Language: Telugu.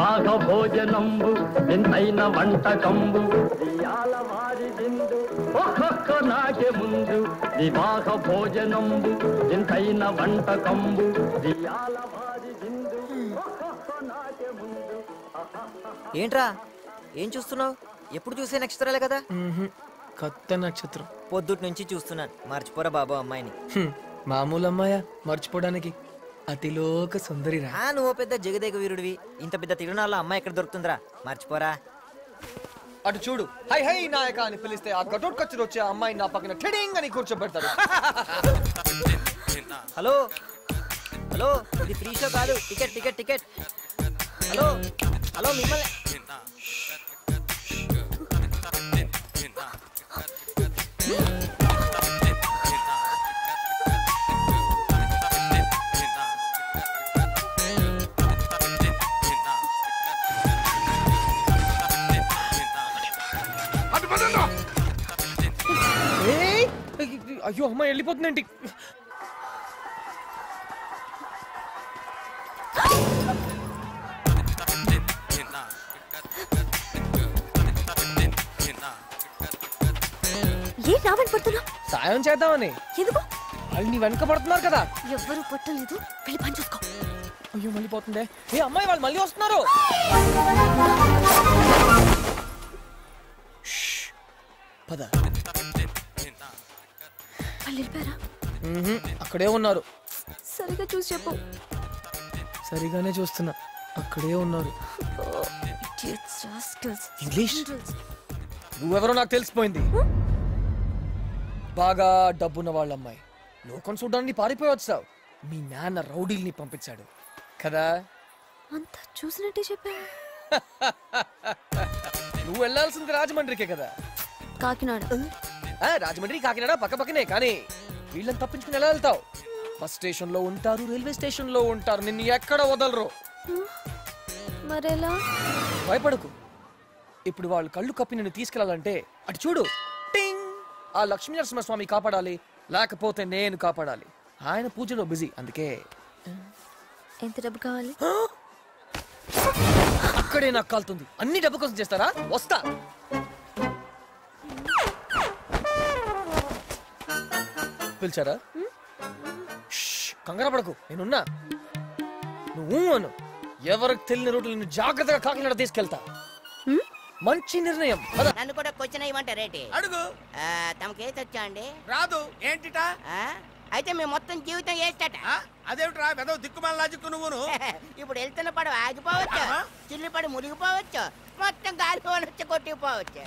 వివాహ భోజనంబు వింతైన వంటకంబు వియాల వారి విందు ఒక్కొక్క నాటి ముందు వివాహ భోజనంబు వింతైన వంటకంబు వియాల వారి విందు ఒక్కొక్క నాటి ముందు. ఏంట్రా ఏం చూస్తున్నావు? ఎప్పుడు చూసే నక్షత్రాలే కదా. కొత్త నక్షత్రం పొద్దుటి నుంచి చూస్తున్నాను. మర్చిపోరా బాబు అమ్మాయిని. మామూలు అమ్మాయా మర్చిపోవడానికి? అతిలోక సుందరిరా. నువ్వు పెద్ద జగదేక వీరుడివి. ఇంత పెద్ద తిరునాళ్ళ అమ్మాయి ఎక్కడ దొరుకుతుందిరా? మర్చిపోరా. అటు చూడు, హై హై నాయక అని పిలిస్తే ఆ గటోట్ కచ్చుడు వచ్చే అమ్మాయి నా పక్కన ట్రెడింగ్ అని కూర్చోబెడతాడు. హలో హలో, ఇది ఫ్రీ షో కాదు. Ticket ticket ticket. Hello hello, మిమ్మల్ని అయ్యో అమ్మాయి వెళ్ళిపోతుందేంటి? సాయం చేద్దామని. ఎందుకు? వాళ్ళు నీ వెనక పడుతున్నారు కదా. ఎవ్వరూ పట్టలేదు, వెళ్ళి పని చూసుకో. అయ్యో మళ్ళీ పోతుందే. ఏ అమ్మాయి, వాళ్ళు మళ్ళీ వస్తున్నారు. పద. వాళ్ళు వెళ్ళిపోయారా? అక్కడే ఉన్నారు. సరిగా చూసి చెప్పు. సరిగానే చూస్తున్నా, అక్కడే ఉన్నారు. ఇంగ్లీష్ నువ్వెవరో నాకు తెలిసిపోయింది. బాగా డబ్బున్న వాళ్ళ అమ్మాయి. లోకం చూడడానికి పారిపోయి వచ్చావు. మీ నాన్న రౌడీల్ని పంపించాడు కదా. అంతా చూసినట్టే చెప్పా. నువ్వు వెళ్ళాల్సింది రాజమండ్రికే కదా. కాకినాడ. రాజమండ్రి కాకినాడ పక్క పక్కనే, కానీ వీళ్ళని తప్పించుకుని ఎలా వెళ్తావు? బస్ స్టేషన్ లో ఉంటారు, రైల్వే స్టేషన్ లో ఉంటారు, నిన్ను ఎక్కడ వదలరు. మరెలా? భయపడకు. ఇప్పుడు వాళ్ళు కళ్ళు కప్పి నిన్ను తీసుకెళ్లాలంటే అటు చూడు, టింగ్, ఆ లక్ష్మీ నరసింహస్వామి కాపాడాలి, లేకపోతే నేను కాపాడాలి. ఆయన పూజలో బిజీ, అందుకే. ఎంత డబ్బు కావాలి? అక్కడే నాకు కాలుతుంది. అన్ని డబ్బు కోసం చేస్తారా? వస్తా. పిలిచారా? కంగారు పడకు, నేనున్నా. నువ్వు అను. ఎవరికి తెలియని రోడ్లు నిన్ను జాగ్రత్తగా కాకినాడ తీసుకెళ్తా. మంచి నిర్ణయం. నన్ను కూడా క్వశ్చన్ ఇవ్వమంటారేంటి? అడుగు. తమకేసి వచ్చా అండి? రాదు. ఏంటిటా? అయితే మేము మొత్తం జీవితం వేస్తట. అదేమిట్రా వెదో దిక్కుమాల లాజిక్ నువ్వును. ఇప్పుడు వెళ్తున్న పడవ ఆగిపోవచ్చు, చిల్లి పడి మునిగిపోవచ్చు, మొత్తం గాలి వచ్చి కొట్టుకుపోవచ్చు.